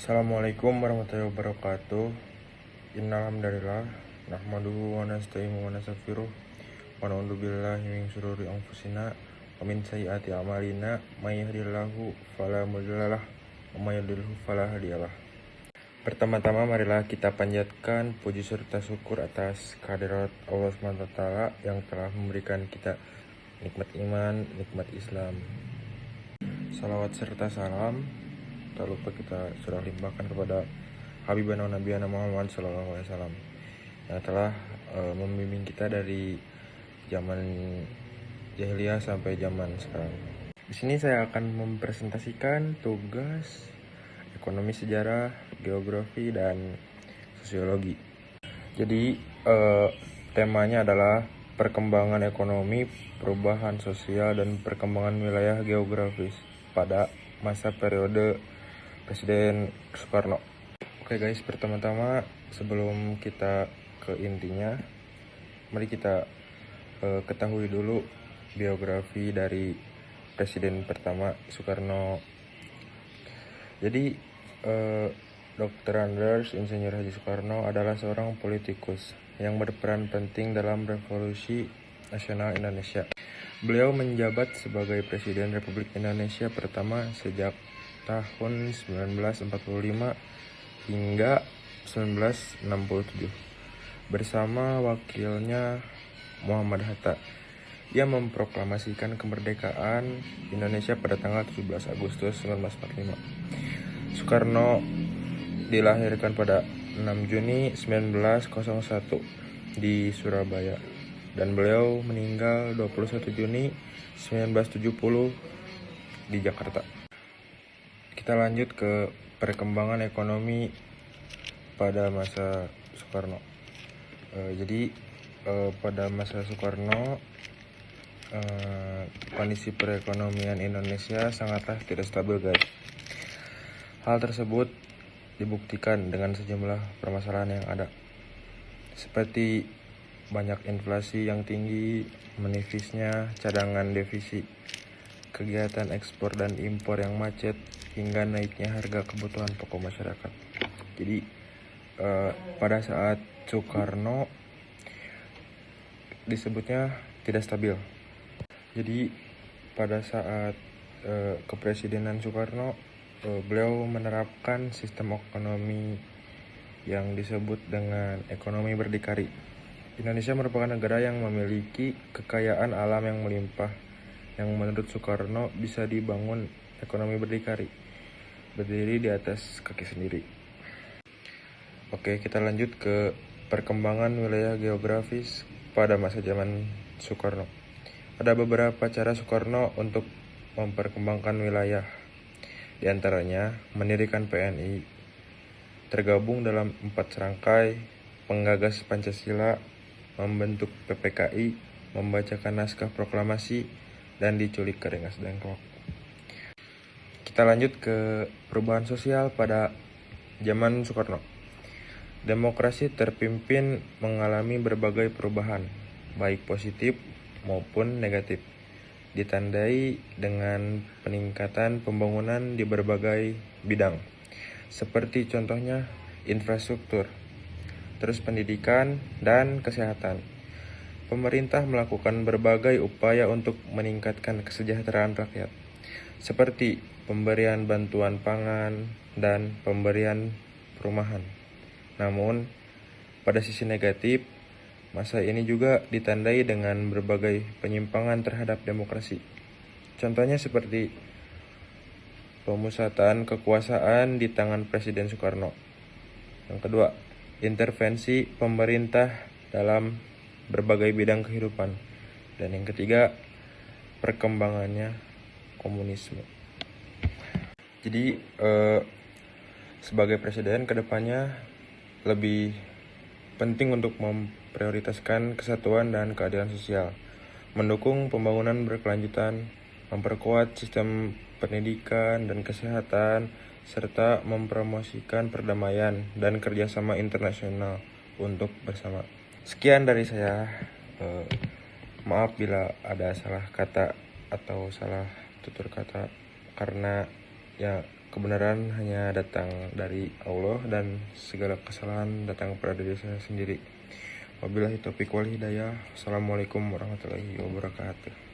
Assalamualaikum warahmatullahi wabarakatuh. Innal hamdalillah nahmaduhu wa nasta'inuhu wa nastaghfiruh wa na'udzu billahi min syururi anfusina wa min sayyiati a'malina may yahdihillahu fala mudhillalah wa may yudhlil fala hadiyalah. Pertama-tama marilah kita panjatkan puji serta syukur atas kehadirat Allah SWT yang telah memberikan kita nikmat iman, nikmat Islam. Salawat serta salam tak lupa kita sudah limpahkan kepada Habibana Nabiyana Muhammad SAW yang telah membimbing kita dari zaman jahiliyah sampai zaman sekarang. Di sini saya akan mempresentasikan tugas ekonomi, sejarah, geografi, dan sosiologi. Jadi temanya adalah perkembangan ekonomi, perubahan sosial, dan perkembangan wilayah geografis pada masa periode Presiden Soekarno. Oke guys, pertama-tama sebelum kita ke intinya, mari kita ketahui dulu biografi dari Presiden pertama Soekarno. Jadi Dr. Andes Insinyur Haji Soekarno adalah seorang politikus yang berperan penting dalam Revolusi Nasional Indonesia. Beliau menjabat sebagai Presiden Republik Indonesia pertama sejak tahun 1945 hingga 1967 bersama wakilnya Muhammad Hatta. Ia memproklamasikan kemerdekaan Indonesia pada tanggal 17 Agustus 1945. Soekarno dilahirkan pada 6 Juni 1901 di Surabaya dan beliau meninggal 21 Juni 1970 di Jakarta. Kita lanjut ke perkembangan ekonomi pada masa Soekarno. Pada masa Soekarno kondisi perekonomian Indonesia sangatlah tidak stabil, guys. Hal tersebut dibuktikan dengan sejumlah permasalahan yang ada, seperti banyak inflasi yang tinggi, menipisnya cadangan devisa, kegiatan ekspor dan impor yang macet, hingga naiknya harga kebutuhan pokok masyarakat. Jadi pada saat Soekarno disebutnya tidak stabil. Jadi pada saat kepresidenan Soekarno, beliau menerapkan sistem ekonomi yang disebut dengan ekonomi berdikari. Indonesia merupakan negara yang memiliki kekayaan alam yang melimpah, yang menurut Soekarno bisa dibangun ekonomi berdikari, berdiri di atas kaki sendiri. Oke, kita lanjut ke perkembangan wilayah geografis pada masa zaman Soekarno. Ada beberapa cara Soekarno untuk memperkembangkan wilayah. Di antaranya mendirikan PNI, tergabung dalam 4 serangkai, penggagas Pancasila, membentuk PPKI, membacakan naskah proklamasi, dan diculik ke Rengas Dengklok. Kita lanjut ke perubahan sosial pada zaman Soekarno. Demokrasi terpimpin mengalami berbagai perubahan, baik positif maupun negatif, ditandai dengan peningkatan pembangunan di berbagai bidang, seperti contohnya infrastruktur, terus pendidikan dan kesehatan. Pemerintah melakukan berbagai upaya untuk meningkatkan kesejahteraan rakyat, seperti pemberian bantuan pangan dan pemberian perumahan. Namun, pada sisi negatif, masa ini juga ditandai dengan berbagai penyimpangan terhadap demokrasi. Contohnya seperti pemusatan kekuasaan di tangan Presiden Soekarno. Yang kedua, intervensi pemerintah dalam berbagai bidang kehidupan. Dan yang ketiga, perkembangannya komunisme. Jadi sebagai presiden kedepannya lebih penting untuk memprioritaskan kesatuan dan keadilan sosial, mendukung pembangunan berkelanjutan, memperkuat sistem pendidikan dan kesehatan, serta mempromosikan perdamaian dan kerjasama internasional untuk bersama. Sekian dari saya. Maaf bila ada salah kata atau salah tutur kata, karena ya Kebenaran hanya datang dari Allah dan segala kesalahan datang pada diri saya sendiri. Wabillahi taufiq wal hidayah. Assalamualaikum warahmatullahi wabarakatuh.